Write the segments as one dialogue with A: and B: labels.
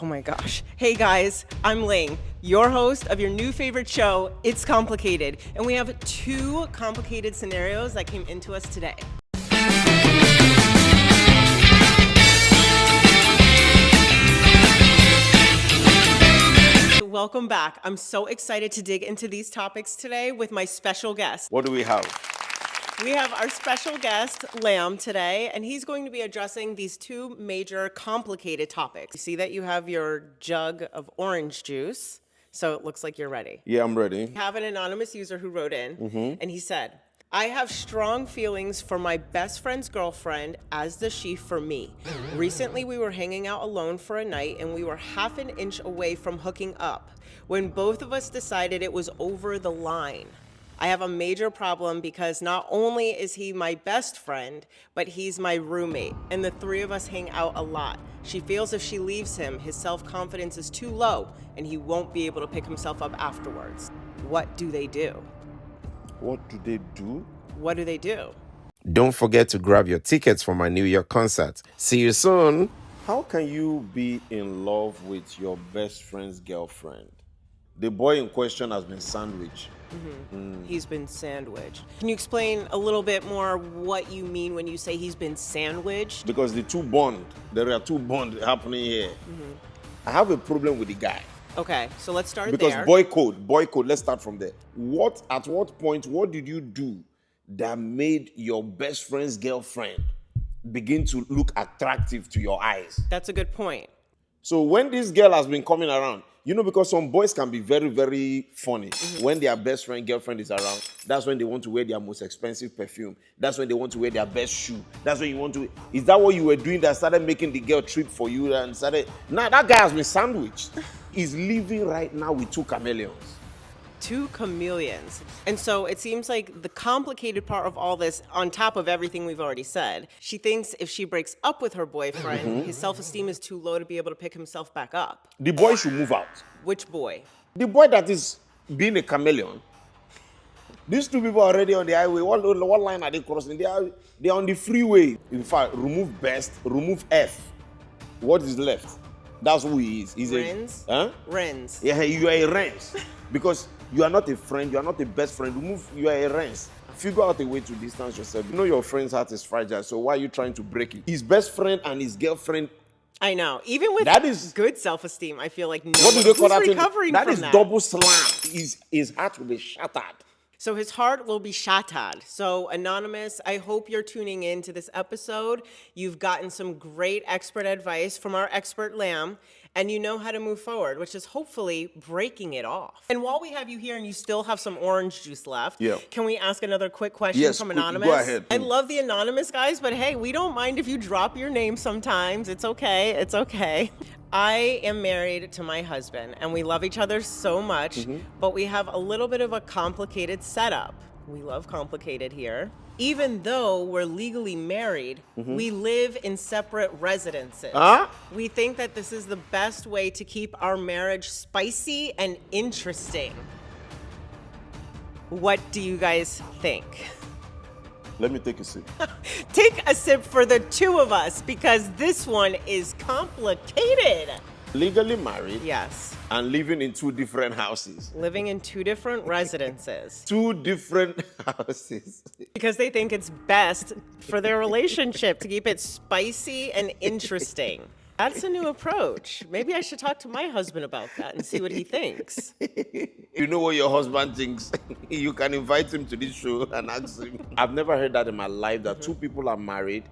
A: Oh my gosh. Hey guys, I'm Ling, your host of your new favorite show, It's Complicated. And we have two complicated scenarios that came into us today. Welcome back. I'm so excited to dig into these topics today with my special guest.
B: What do we have?
A: We have our special guest, Lam, today, and he's going to be addressing these two major complicated topics. You see that you have your jug of orange juice, so it looks like you're ready.
B: Yeah, I'm ready.
A: We have an anonymous user who wrote in, and he said, I have strong feelings for my best friend's girlfriend, as does she for me. Recently, we were hanging out alone for a night, and we were half an inch away from hooking up when both of us decided it was over the line. I have a major problem because not only is he my best friend, but he's my roommate, and the three of us hang out a lot. She feels if she leaves him, his self-confidence is too low, and he won't be able to pick himself up afterwards. What do they do?
B: What do they do?
A: What do they do?
C: Don't forget to grab your tickets for my New York concert. See you soon.
B: How can you be in love with your best friend's girlfriend? The boy in question has been sandwiched.
A: He's been sandwiched. Can you explain a little bit more what you mean when you say he's been sandwiched?
B: Because there are two bonds happening here. I have a problem with the guy.
A: Okay, so let's start
B: Because
A: there.
B: boy code, let's start from there. At what point, what did you do that made your best friend's girlfriend begin to look attractive to your eyes?
A: That's a good point.
B: So when this girl has been coming around, because some boys can be very, very funny. When their best friend, girlfriend is around, that's when they want to wear their most expensive perfume. That's when they want to wear their best shoe. That's when you want to... Is that what you were doing that started making the girl trip for you and started... Now that guy has been sandwiched. He's living right now with two chameleons.
A: Two chameleons. And so it seems like the complicated part of all this, on top of everything we've already said, she thinks if she breaks up with her boyfriend, his self-esteem is too low to be able to pick himself back up.
B: The boy should move out.
A: Which boy?
B: The boy that is being a chameleon. These two people are already on the highway. What line are they crossing? They are on the freeway. In fact, remove best, remove F. What is left? That's who he is. He's
A: Renz? Renz.
B: Yeah, you are a Renz. Because you are not a friend, you are not a best friend. You are a Renz. Figure out a way to distance yourself. You know your friend's heart is fragile, so why are you trying to break it? His best friend and his girlfriend.
A: I know. Even with
B: that is
A: good self-esteem, I feel like no
B: what do they call
A: one's
B: that
A: recovering
B: that
A: from
B: is
A: that.
B: Double slam. His heart will be shattered.
A: So his heart will be shattered. So Anonymous, I hope you're tuning in to this episode. You've gotten some great expert advice from our expert Lam, and you know how to move forward, which is hopefully breaking it off. And while we have you here and you still have some orange juice left, can we ask another quick question from Anonymous?
B: Go ahead.
A: I love the Anonymous guys, but hey, we don't mind if you drop your name sometimes. It's okay. It's okay. I am married to my husband, and we love each other so much, but we have a little bit of a complicated setup. We love complicated here. Even though we're legally married, we live in separate residences. We think that this is the best way to keep our marriage spicy and interesting. What do you guys think?
B: Let me take a sip.
A: Take a sip for the two of us, because this one is complicated.
B: Legally married.
A: Yes.
B: And living in two different houses.
A: Living in two different residences.
B: Two different houses.
A: Because they think it's best for their relationship to keep it spicy and interesting. That's a new approach. Maybe I should talk to my husband about that and see what he thinks.
B: You know what your husband thinks? You can invite him to this show and ask him. I've never heard that in my life, that two people are married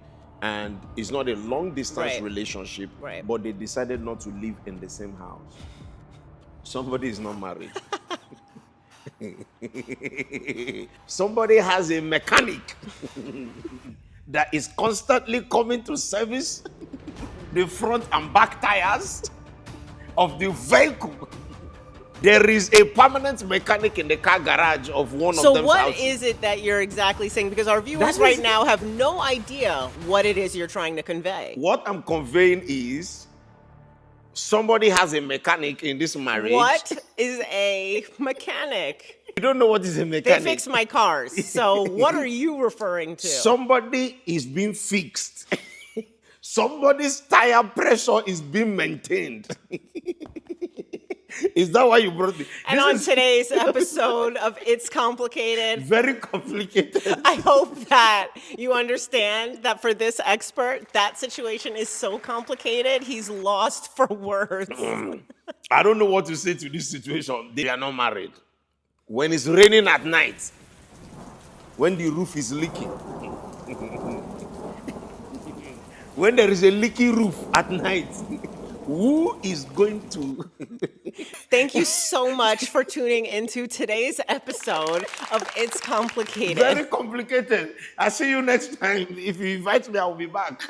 B: and it's not a long distance relationship, but they decided not to live in the same house. Somebody is not married. Somebody has a mechanic that is constantly coming to service the front and back tires of the vehicle. There is a permanent mechanic in the car garage of one of them.
A: So what is it that you're exactly saying? Because our viewers right now have no idea what it is you're trying to convey.
B: What I'm conveying is somebody has a mechanic in this marriage.
A: What is a mechanic?
B: You don't know what is a mechanic.
A: They fix my cars. So what are you referring to?
B: Somebody is being fixed. Somebody's tire pressure is being maintained. Is that why you brought me?
A: And on today's episode of It's Complicated,
B: Very complicated.
A: I hope that you understand that for this expert, that situation is so complicated, he's lost for words.
B: I don't know what to say to this situation. They are not married. When it's raining at night, when the roof is leaking, when there is a leaky roof at night, who is going to...
A: Thank you so much for tuning into today's episode of It's Complicated.
B: Very complicated. I'll see you next time. If you invite me, I'll be back.